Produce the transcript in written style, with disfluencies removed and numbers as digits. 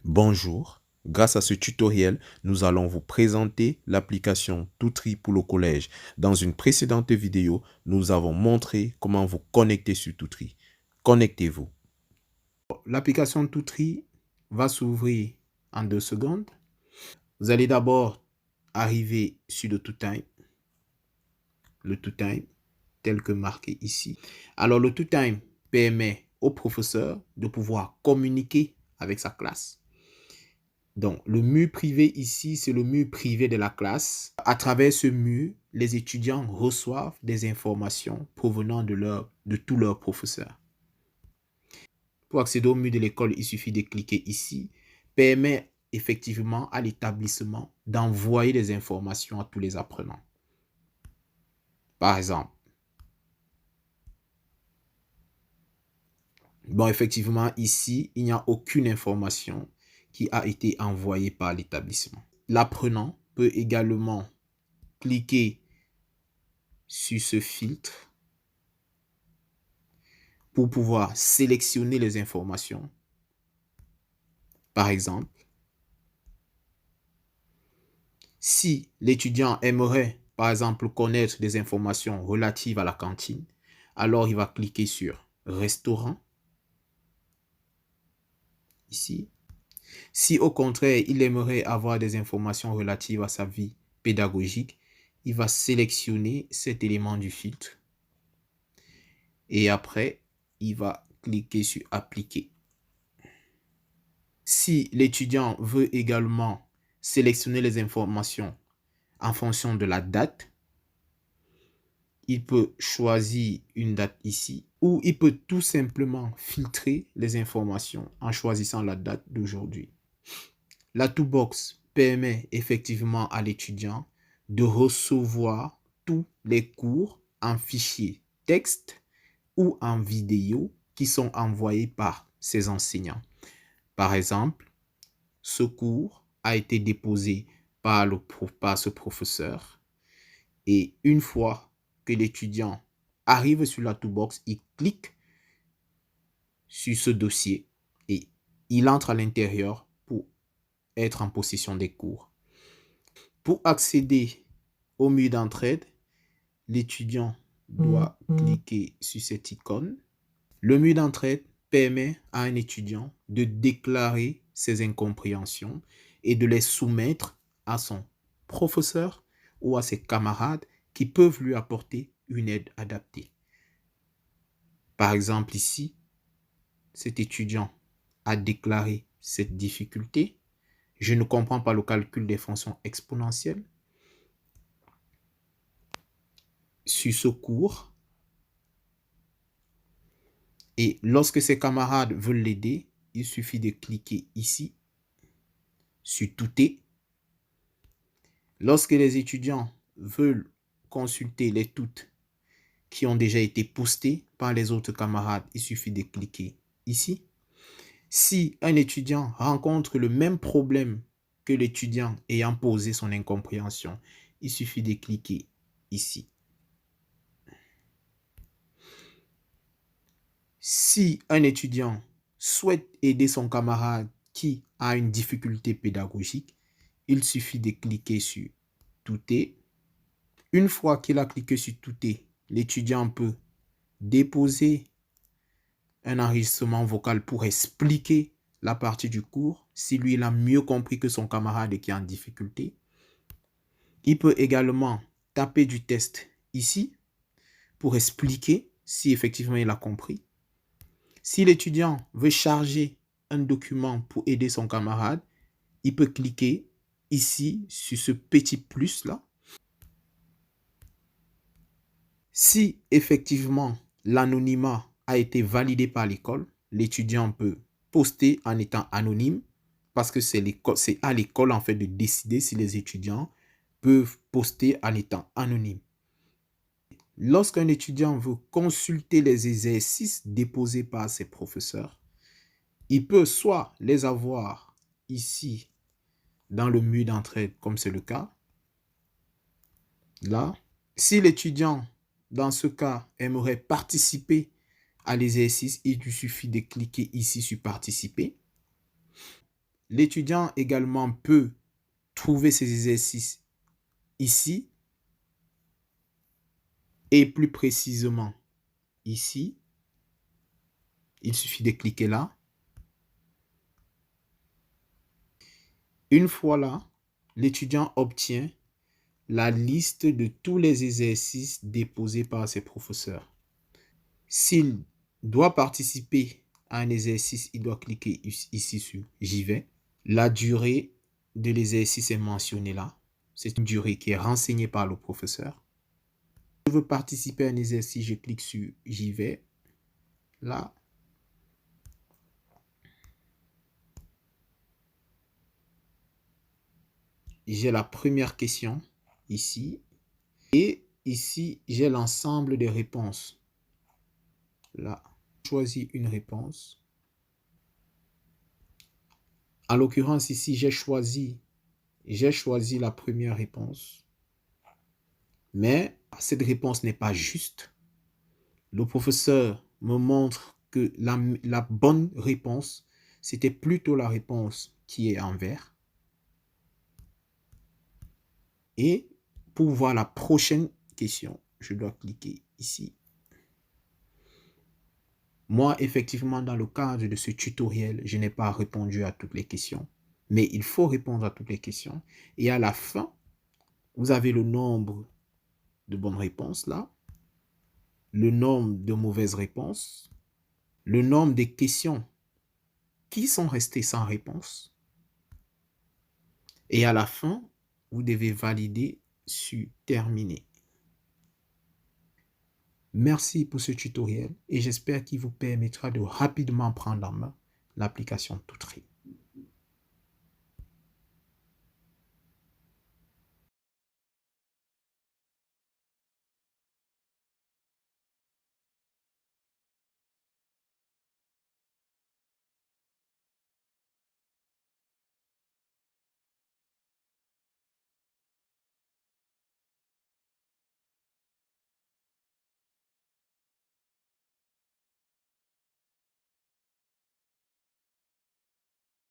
Bonjour, grâce à ce tutoriel, nous allons vous présenter l'application Toutri pour le collège. Dans une précédente vidéo, nous avons montré comment vous connecter sur Toutri. Connectez-vous. L'application Toutri va s'ouvrir en 2 secondes. Vous allez d'abord arriver sur le ToutTime tel que marqué ici. Alors le ToutTime permet au professeur de pouvoir communiquer avec sa classe. Donc, le mur privé ici, c'est le mur privé de la classe. À travers ce mur, les étudiants reçoivent des informations provenant de tous leurs professeurs. Pour accéder au mur de l'école, il suffit de cliquer ici. Permet effectivement à l'établissement d'envoyer des informations à tous les apprenants. Par exemple, bon, effectivement, ici, il n'y a aucune information qui a été envoyée par l'établissement. L'apprenant peut également cliquer sur ce filtre pour pouvoir sélectionner les informations. Par exemple, si l'étudiant aimerait, par exemple, connaître des informations relatives à la cantine, alors il va cliquer sur Restaurant, ici. Si au contraire, il aimerait avoir des informations relatives à sa vie pédagogique, il va sélectionner cet élément du filtre. Et après, il va cliquer sur Appliquer. Si l'étudiant veut également sélectionner les informations en fonction de la date, il peut choisir une date ici ou il peut tout simplement filtrer les informations en choisissant la date d'aujourd'hui. La toolbox permet effectivement à l'étudiant de recevoir tous les cours en fichier texte ou en vidéo qui sont envoyés par ses enseignants. Par exemple, ce cours a été déposé par ce professeur et une fois que l'étudiant arrive sur la toolbox, il clique sur ce dossier et il entre à l'intérieur pour être en possession des cours. Pour accéder au mur d'entraide, l'étudiant doit cliquer sur cette icône. Le mur d'entraide permet à un étudiant de déclarer ses incompréhensions et de les soumettre à son professeur ou à ses camarades qui peuvent lui apporter une aide adaptée. Par exemple ici, cet étudiant a déclaré cette difficulté. Je ne comprends pas le calcul des fonctions exponentielles. Sur ce cours, et lorsque ses camarades veulent l'aider, il suffit de cliquer ici sur Touter. Lorsque les étudiants veulent consulter les toutes qui ont déjà été postées par les autres camarades, il suffit de cliquer ici. Si un étudiant rencontre le même problème que l'étudiant ayant posé son incompréhension, il suffit de cliquer ici. Si un étudiant souhaite aider son camarade qui a une difficulté pédagogique, il suffit de cliquer sur Touter. Une fois qu'il a cliqué sur Touter, l'étudiant peut déposer un enregistrement vocal pour expliquer la partie du cours si lui il a mieux compris que son camarade qui est en difficulté. Il peut également taper du test ici pour expliquer si effectivement il a compris. Si l'étudiant veut charger un document pour aider son camarade, il peut cliquer ici sur ce petit plus là. Si effectivement l'anonymat a été validé par l'école, l'étudiant peut poster en étant anonyme parce que c'est à l'école en fait de décider si les étudiants peuvent poster en étant anonyme. Lorsqu'un étudiant veut consulter les exercices déposés par ses professeurs, il peut soit les avoir ici dans le mur d'entraide comme c'est le cas, là. Si l'étudiant dans ce cas aimerait participer à l'exercice, il lui suffit de cliquer ici sur participer. L'étudiant également peut trouver ses exercices ici et plus précisément ici. Il suffit de cliquer là. Une fois là, l'étudiant obtient la liste de tous les exercices déposés par ses professeurs. S'il doit participer à un exercice, il doit cliquer ici sur « J'y vais ». La durée de l'exercice est mentionnée là. C'est une durée qui est renseignée par le professeur. Si je veux participer à un exercice, je clique sur « J'y vais ». Là. J'ai la première question ici. Et ici, j'ai l'ensemble des réponses. Là, je choisis une réponse. En l'occurrence, ici, j'ai choisi la première réponse. Mais cette réponse n'est pas juste. Le professeur me montre que la bonne réponse, c'était plutôt la réponse qui est en vert. Et pour voir la prochaine question, je dois cliquer ici. Moi, effectivement, dans le cadre de ce tutoriel, je n'ai pas répondu à toutes les questions. Mais il faut répondre à toutes les questions. Et à la fin, vous avez le nombre de bonnes réponses là, le nombre de mauvaises réponses, le nombre de questions qui sont restées sans réponse. Et à la fin, vous devez valider sur terminer. Merci pour ce tutoriel et j'espère qu'il vous permettra de rapidement prendre en main l'application Toutri.